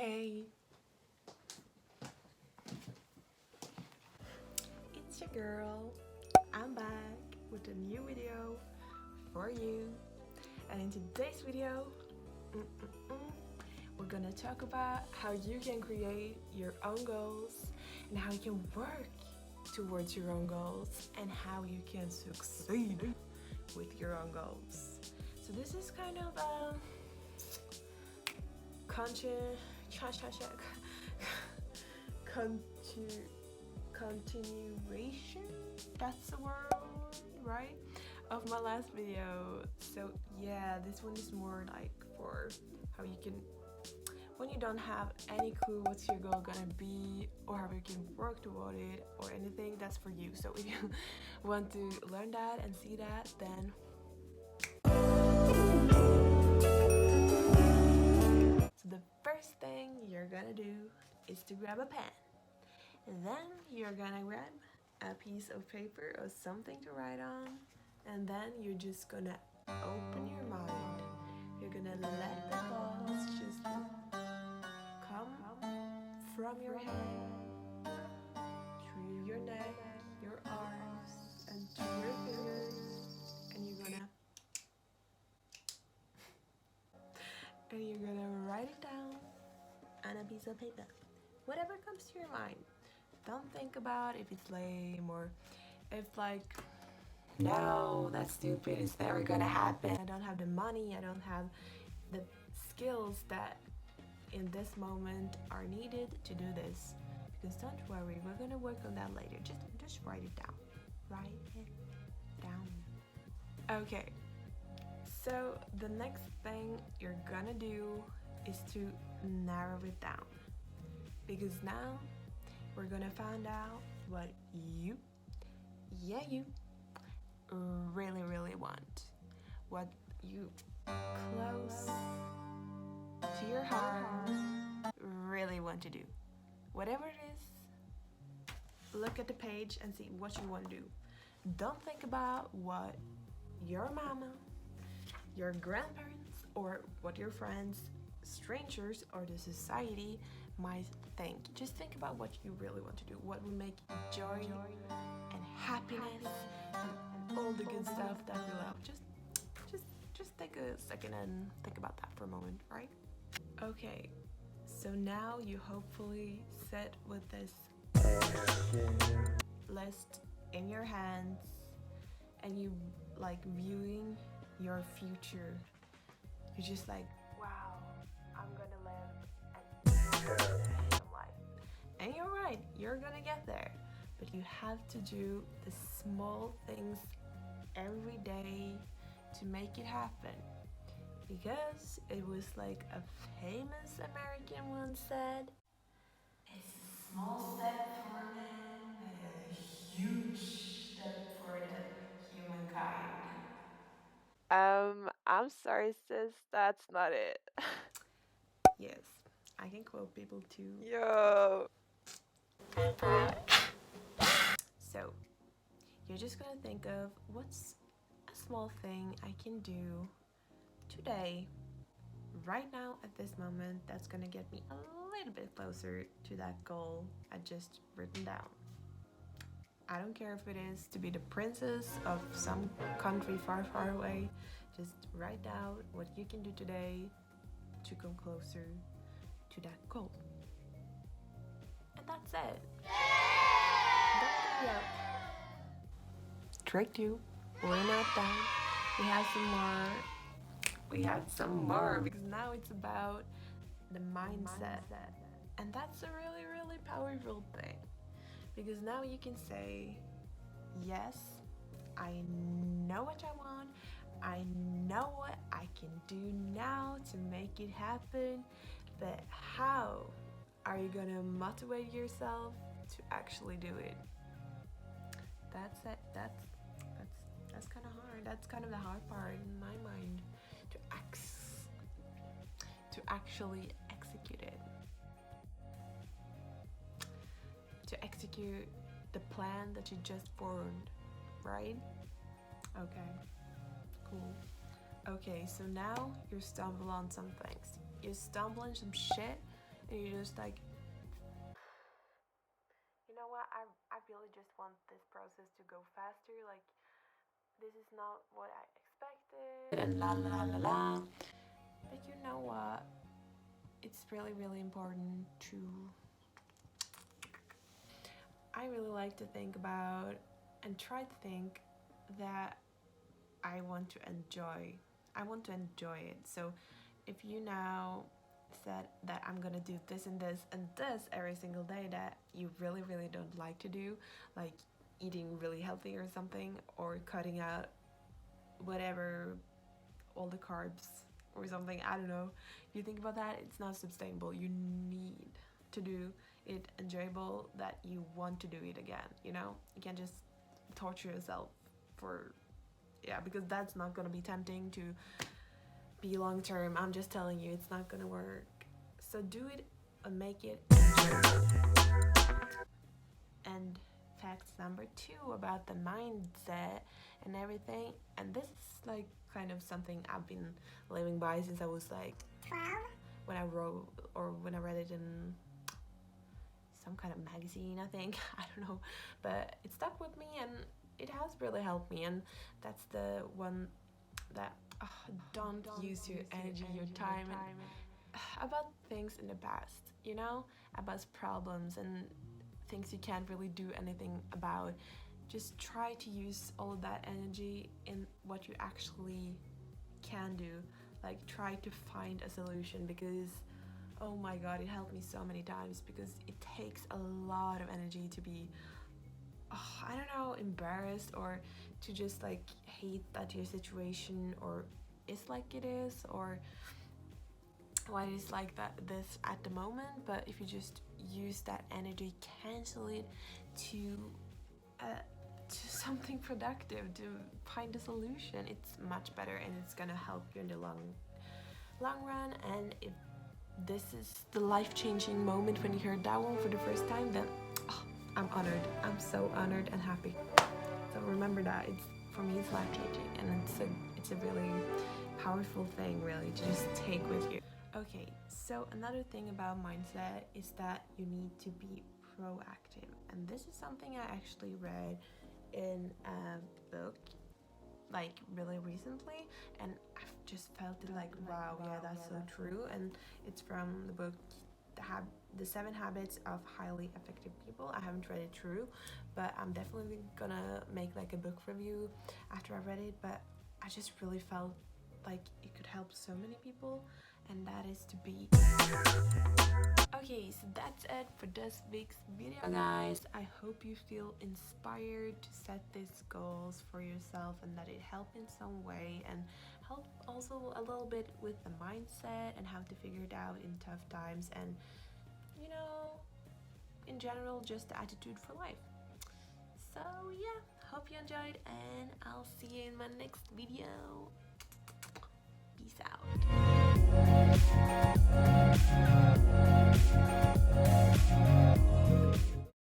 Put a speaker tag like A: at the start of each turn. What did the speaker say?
A: Hey, it's your girl. I'm back with a new video for you. And in today's video, we're gonna talk about how you can create your own goals and how you can work towards your own goals and how you can succeed with your own goals. So this is kind of a continuation, that's the word, right, of my last video. So yeah, this one is more like for how you can, when you don't have any clue what's your goal gonna be or how you can work toward it or anything, that's for you. So if you want to learn that and see that, then so the first thing you're gonna do is to grab a pen. Then you're gonna grab a piece of paper or something to write on, and then you're just gonna open your mind. You're gonna let the thoughts just come from your head, through your neck, your arms, and to your fingers, and you're gonna write it down on a piece of paper. Whatever comes to your mind. Don't think about if it's lame or if like, no, that's stupid, it's never gonna happen. I don't have the money, I don't have the skills that in this moment are needed to do this. Because don't worry, we're gonna work on that later. Just write it down. Write it down. Okay. So the next thing you're gonna do is to narrow it down. Because now we're gonna find out what you really want. What you close to your heart really want to do. Whatever it is, look at the page and see what you want to do. Don't think about what your mama, your grandparents, or what your friends, strangers, or the society might think. Just think about what you really want to do, what will make joy and happiness and all the good stuff that we love. Just take a second and think about that for a moment, right? Okay, so now you hopefully sit with this list in your hands and you like viewing your future. You're just like, wow, I'm gonna live an life. And you're right, you're gonna get there. But you have to do the small things every day to make it happen. Because it was like a famous American once said, it's a small step for man, but a huge step for the humankind. I'm sorry, sis, that's not it. Yes, I can quote people too. Yo! So, you're just gonna think of what's a small thing I can do today, right now at this moment, that's gonna get me a little bit closer to that goal I just written down. I don't care if it is to be the princess of some country far away. Just write down what you can do today to come closer to that goal. And that's it. Don't give up. Trick 2. We're not done. We have some more because now it's about the mindset. And that's a really powerful thing. Because now you can say, yes, I know what I want. I know what I can do now to make it happen. But how are you gonna motivate yourself to actually do it? That's it. That's kind of hard. That's kind of the hard part in my mind, to actually execute it. To execute the plan that you just formed, right? Okay, cool. Okay, so now you stumble on some things. You stumble on some shit and you just like, you know what, I really just want this process to go faster, like this is not what I expected and la la la la. But you know what, it's really really important to, I really like to think about and try to think that I want to enjoy it. So if you now said that I'm gonna do this and this and this every single day that you really really don't like to do, like eating really healthy or something, or cutting out whatever, all the carbs or something, I don't know, if you think about that, it's not sustainable. You need to do it enjoyable, that you want to do it again, you know? You can't just torture yourself for, yeah, because that's not gonna be tempting to be long term. I'm just telling you, it's not gonna work. So do it and make it enjoyable. And fact number 2 about the mindset and everything, and this is like kind of something I've been living by since I was like 12, when I wrote, or when I read it in some kind of magazine, I think. I don't know, but it stuck with me and it has really helped me. And that's the one that don't use your energy, your time, and about things in the past, you know, about problems and things you can't really do anything about. Just try to use all of that energy in what you actually can do. Like try to find a solution, because oh my god, it helped me so many times, because it takes a lot of energy to be, I don't know, embarrassed, or to just like hate that your situation or is like it is, or why it is like that this at the moment. But if you just use that energy, cancel it to something productive, to find a solution, it's much better and it's gonna help you in the long run. And if this is the life-changing moment when you heard that one for the first time, then I'm honored. I'm so honored and happy. So remember that, it's, for me, it's life-changing, and it's a really powerful thing, really, to just take with you. Okay, so another thing about mindset is that you need to be proactive, and this is something I actually read in a book like really recently, and I've just felt it like, wow, yeah, that's so true. And it's from the book the 7 Habits of Highly Effective People. I haven't read it through, but I'm definitely gonna make like a book review after I read it. But I just really felt like it could help so many people, and that is to be. Okay, so that's it for this week's video, guys. I hope you feel inspired to set these goals for yourself, and that it helped in some way, and help also a little bit with the mindset and how to figure it out in tough times, and you know, in general, just the attitude for life. So yeah, hope you enjoyed, and I'll see you in my next video.